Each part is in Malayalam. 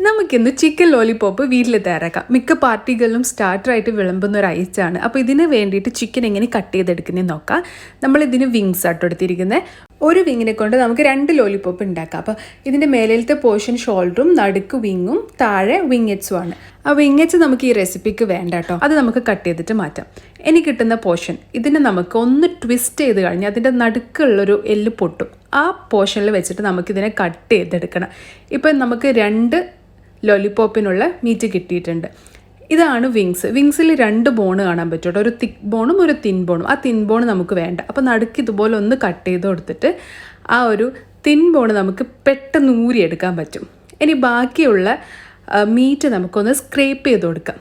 നമുക്കിന്ന് ചിക്കൻ ലോലിപോപ്പ് വീട്ടിൽ തയ്യാറാക്കാം. മിക്ക പാർട്ടികളിലും സ്റ്റാർട്ടറായിട്ട് വിളമ്പുന്ന ഒരു ഐറ്റാണ്. അപ്പോൾ ഇതിന് വേണ്ടിയിട്ട് ചിക്കൻ എങ്ങനെ കട്ട് ചെയ്തെടുക്കുന്നതെന്ന് നോക്കാം. നമ്മളിതിന് വിങ്സ് ആട്ടോ എടുത്തിരിക്കുന്നത്. ഒരു വിങ്ങിനെ കൊണ്ട് നമുക്ക് 2 ലോലിപോപ്പ് ഉണ്ടാക്കാം. അപ്പോൾ ഇതിൻ്റെ മേലത്തെ പോർഷൻ ഷോൾഡറും നടുക്ക് വിങ്ങും താഴെ വിങ്ങറ്റ്സും ആണ്. ആ വിങ്ങറ്റ്സ് നമുക്ക് ഈ റെസിപ്പിക്ക് വേണ്ട കേട്ടോ, അത് നമുക്ക് കട്ട് ചെയ്തിട്ട് മാറ്റാം. ഇനി കിട്ടുന്ന പോർഷൻ ഇതിനെ നമുക്ക് ഒന്ന് ട്വിസ്റ്റ് ചെയ്ത് കഴിഞ്ഞാൽ അതിൻ്റെ നടുക്കുള്ളൊരു എല്ല് പൊട്ടും. ആ പോർഷനിൽ വെച്ചിട്ട് നമുക്കിതിനെ കട്ട് ചെയ്തെടുക്കണം. ഇപ്പം നമുക്ക് 2 ലോലിപോപ്പിനുള്ള മീറ്റ് കിട്ടിയിട്ടുണ്ട്. ഇതാണ് വിങ്സിൽ 2 ബോണ് കാണാൻ പറ്റും. ഒരു തിക്ക് ബോണും ഒരു തിൻ ബോണും. ആ തിൻ ബോൺ നമുക്ക് വേണ്ട. അപ്പോൾ നടുക്ക് ഇതുപോലെ ഒന്ന് കട്ട് ചെയ്ത് കൊടുത്തിട്ട് ആ ഒരു തിൻ ബോണ് നമുക്ക് പെട്ടെന്ന് ഊരിയെടുക്കാൻ പറ്റും. ഇനി ബാക്കിയുള്ള മീറ്റ് നമുക്കൊന്ന് സ്ക്രേപ്പ് ചെയ്ത് കൊടുക്കാം.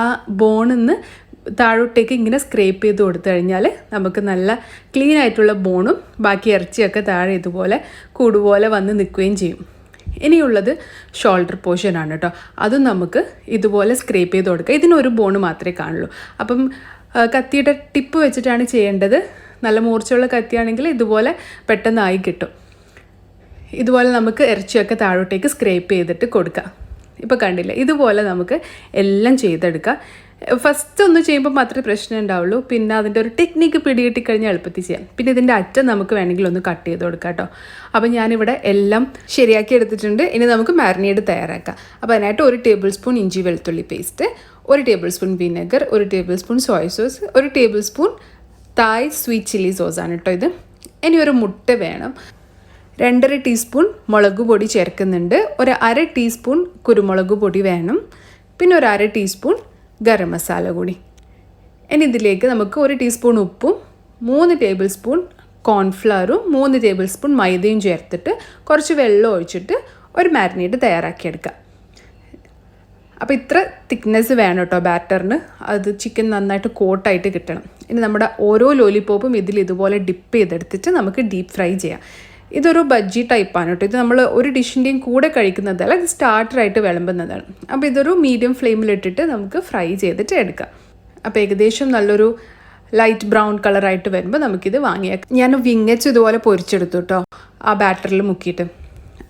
ആ ബോണിൽ നിന്ന് താഴോട്ടേക്ക് ഇങ്ങനെ സ്ക്രേപ്പ് ചെയ്ത് കൊടുത്തു കഴിഞ്ഞാൽ നമുക്ക് നല്ല ക്ലീൻ ആയിട്ടുള്ള ബോണും ബാക്കി ഇറച്ചിയൊക്കെ താഴെ ഇതുപോലെ കൂടുപോലെ വന്ന് നിൽക്കുകയും ചെയ്യും. ഇനിയുള്ളത് ഷോൾഡർ പോർഷനാണ് കേട്ടോ. അതും നമുക്ക് ഇതുപോലെ സ്ക്രേപ്പ് ചെയ്ത് കൊടുക്കുക. ഇതിനൊരു ബോണ് മാത്രമേ കാണുള്ളൂ. അപ്പം കത്തിയുടെ ടിപ്പ് വെച്ചിട്ടാണ് ചെയ്യേണ്ടത്. നല്ല മൂർച്ചയുള്ള കത്തിയാണെങ്കിൽ ഇതുപോലെ പെട്ടെന്നായി കിട്ടും. ഇതുപോലെ നമുക്ക് ഇറച്ചിയൊക്കെ താഴോട്ടേക്ക് സ്ക്രേപ്പ് ചെയ്തിട്ട് കൊടുക്കാം. ഇപ്പോൾ കണ്ടില്ലേ, ഇതുപോലെ നമുക്ക് എല്ലാം ചെയ്തെടുക്കാം. ഫസ്റ്റ് ഒന്ന് ചെയ്യുമ്പോൾ മാത്രമേ പ്രശ്നം ഉണ്ടാവുള്ളൂ. പിന്നെ അതിൻ്റെ ഒരു ടെക്നിക്ക് പിടികിട്ടിക്കഴിഞ്ഞാൽ എളുപ്പത്തിൽ ചെയ്യാം. പിന്നെ ഇതിൻ്റെ അറ്റം നമുക്ക് വേണമെങ്കിൽ ഒന്ന് കട്ട് ചെയ്ത് കൊടുക്കാം കേട്ടോ. അപ്പോൾ ഞാനിവിടെ എല്ലാം ശരിയാക്കി എടുത്തിട്ടുണ്ട്. ഇനി നമുക്ക് മാരിനേഡ് തയ്യാറാക്കാം. അപ്പോൾ അതിനായിട്ട് 1 ടേബിൾ സ്പൂൺ ഇഞ്ചി വെളുത്തുള്ളി paste, 1 tablespoon vinegar, 1 tablespoon soya sauce, 1 tablespoon Thai sweet chilli സോസാണ് കേട്ടോ ഇത്. ഇനി ഒരു മുട്ട വേണം. 2.5 ടീസ്പൂൺ മുളക് പൊടി ചേർക്കുന്നുണ്ട്. 1/2 ടീസ്പൂൺ കുരുമുളക് പൊടി വേണം. പിന്നെ 1/2 ടീസ്പൂൺ ഗരം മസാല കൂടി. ഇനി ഇതിലേക്ക് നമുക്ക് 1 ടീസ്പൂൺ ഉപ്പും 3 ടേബിൾ സ്പൂൺ കോൺഫ്ലവറും 3 ടേബിൾ സ്പൂൺ മൈദയും ചേർത്തിട്ട് കുറച്ച് വെള്ളം ഒഴിച്ചിട്ട് ഒരു മാരിനേഡ് തയ്യാറാക്കിയെടുക്കാം. അപ്പോൾ ഇത്ര തിക്നെസ് വേണം കേട്ടോ ബാറ്ററിന്. അത് ചിക്കൻ നന്നായിട്ട് കോട്ടായിട്ട് കിട്ടണം. ഇനി നമ്മുടെ ഓരോ ലോലിപോപ്പും ഇതുപോലെ ഡിപ്പ് ചെയ്തെടുത്തിട്ട് നമുക്ക് ഡീപ്പ് ഫ്രൈ ചെയ്യാം. ഇതൊരു ബജ്ജി ടൈപ്പാണ് കേട്ടോ. ഇത് നമ്മൾ ഒരു ഡിഷിൻ്റെയും കൂടെ കഴിക്കുന്നതല്ല, ഇത് സ്റ്റാർട്ടറായിട്ട് വിളമ്പുന്നതാണ്. അപ്പോൾ ഇതൊരു മീഡിയം ഫ്ലെയിമിലിട്ടിട്ട് നമുക്ക് ഫ്രൈ ചെയ്തിട്ട് എടുക്കാം. അപ്പോൾ ഏകദേശം നല്ലൊരു ലൈറ്റ് ബ്രൗൺ കളറായിട്ട് വരുമ്പോൾ നമുക്കിത് വാങ്ങിയേക്കാം. ഞാൻ വിങ്ങച്ച് ഇതുപോലെ പൊരിച്ചെടുത്തു കേട്ടോ, ആ ബാറ്ററിൽ മുക്കിയിട്ട്.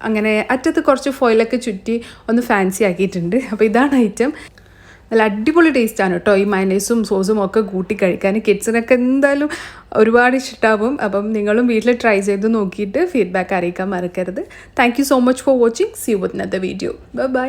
അങ്ങനെ അറ്റത്ത് കുറച്ച് ഫോയിലൊക്കെ ചുറ്റി ഒന്ന് ഫാൻസി ആക്കിയിട്ടുണ്ട്. അപ്പോൾ ഇതാണ് ഐറ്റം. നല്ല അടിപൊളി ടേസ്റ്റാണ് കേട്ടോ. ഈ മയണൈസും സോസും ഒക്കെ കൂട്ടി കഴിക്കാൻ കിഡ്സിനൊക്കെ എന്തായാലും ഒരുപാട് ഇഷ്ടമാവും. അപ്പം നിങ്ങളും വീട്ടിൽ ട്രൈ ചെയ്ത് നോക്കിയിട്ട് ഫീഡ്ബാക്ക് അറിയിക്കാൻ മറക്കരുത്. Thank you so much for watching. See you with another video. Bye by.